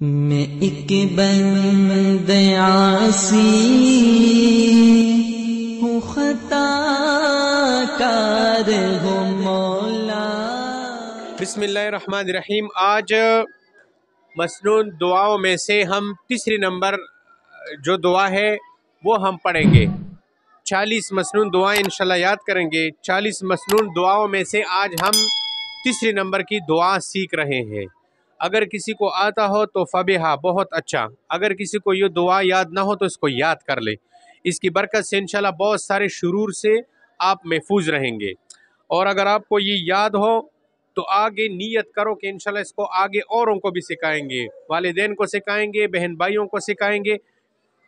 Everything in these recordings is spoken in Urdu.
میں ایک بند عاصی ہوں، خطا کار ہوں مولا۔ بسم اللہ الرحمن الرحیم۔ آج مسنون دعاؤں میں سے ہم تیسری نمبر جو دعا ہے وہ ہم پڑھیں گے۔ 40 مسنون دعائیں انشاءاللہ یاد کریں گے۔ 40 مسنون دعاؤں میں سے آج ہم تیسری نمبر کی دعا سیکھ رہے ہیں۔ اگر کسی کو آتا ہو تو فبہا، بہت اچھا۔ اگر کسی کو یہ دعا یاد نہ ہو تو اس کو یاد کر لے۔ اس کی برکت سے انشاءاللہ بہت سارے شرور سے آپ محفوظ رہیں گے۔ اور اگر آپ کو یہ یاد ہو تو آگے نیت کرو کہ انشاءاللہ اس کو آگے اوروں کو بھی سکھائیں گے، والدین کو سکھائیں گے، بہن بھائیوں کو سکھائیں گے،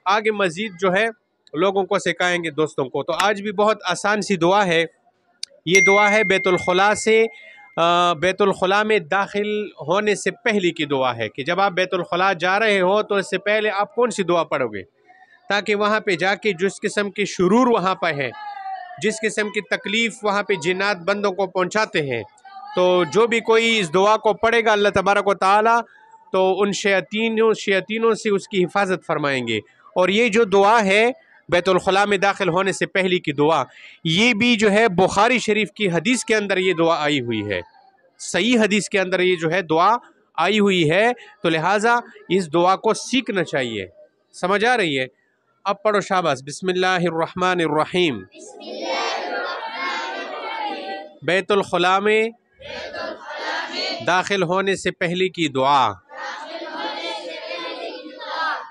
آگے مزید جو ہے لوگوں کو سکھائیں گے، دوستوں کو۔ تو آج بھی بہت آسان سی دعا ہے۔ یہ دعا ہے بیت الخلاء سے، بیت الخلاء میں داخل ہونے سے پہلے کی دعا ہے کہ جب آپ بیت الخلاء جا رہے ہو تو اس سے پہلے آپ کون سی دعا پڑھو گے، تاکہ وہاں پہ جا کے جس قسم کی شرور وہاں پہ ہے، جس قسم کی تکلیف وہاں پہ جنات بندوں کو پہنچاتے ہیں، تو جو بھی کوئی اس دعا کو پڑھے گا اللہ تبارک و تعالی تو ان شیاطینوں سے اس کی حفاظت فرمائیں گے۔ اور یہ جو دعا ہے بیت الخلاء میں داخل ہونے سے پہلے کی دعا، یہ بھی جو ہے بخاری شریف کی حدیث کے اندر یہ دعا آئی ہوئی ہے، صحیح حدیث کے اندر یہ جو ہے دعا آئی ہوئی ہے، تو لہٰذا اس دعا کو سیکھنا چاہیے۔ سمجھ آ رہی ہے؟ اب پڑھو شاباش۔ بسم اللہ الرحمن الرحیم۔ بیت الخلاء میں داخل ہونے سے پہلے کی دعا۔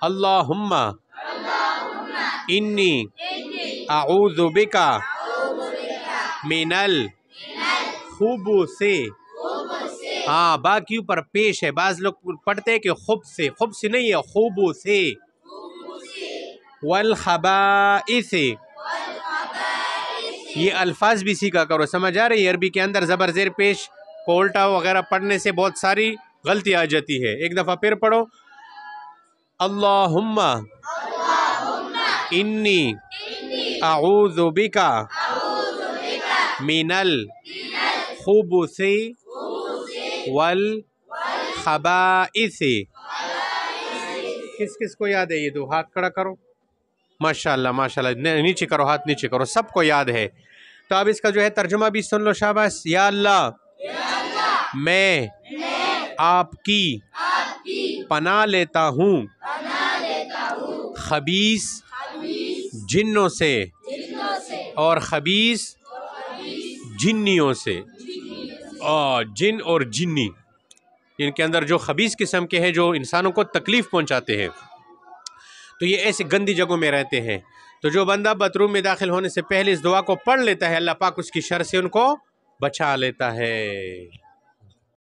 اللہم انی اعوذ بک من الخبث، ہاں با کے اوپر پیش ہے، بعض لوگ پڑھتے ہیں کہ خبث سے، خبث نہیں ہے، خبث، والخبائث، یہ الفاظ بھی سیکھا کرو۔ سمجھ آ رہی ہے؟ عربی کے اندر زبر زیر پیش کو الٹا وغیرہ پڑھنے سے بہت ساری غلطی آ جاتی ہے۔ ایک دفعہ پھر پڑھو۔ اللہم انی اعوذ بک من الخبث والخبائث۔ کس کس کو یاد ہے یہ دو؟ ہاتھ کھڑا کرو۔ ماشاءاللہ ماشاءاللہ، نیچے کرو، ہاتھ نیچے کرو، سب کو یاد ہے۔ تو اب اس کا جو ہے ترجمہ بھی سن لو شاباش۔ یا اللہ، میں آپ کی پناہ لیتا ہوں خبیث جنوں سے اور خبیث جنیوں سے، جن اور جنی، ان کے اندر جو خبیث قسم کے ہیں جو انسانوں کو تکلیف پہنچاتے ہیں، تو یہ ایسے گندی جگہوں میں رہتے ہیں۔ تو جو بندہ باتھ روم میں داخل ہونے سے پہلے اس دعا کو پڑھ لیتا ہے، اللہ پاک اس کی شر سے ان کو بچا لیتا ہے۔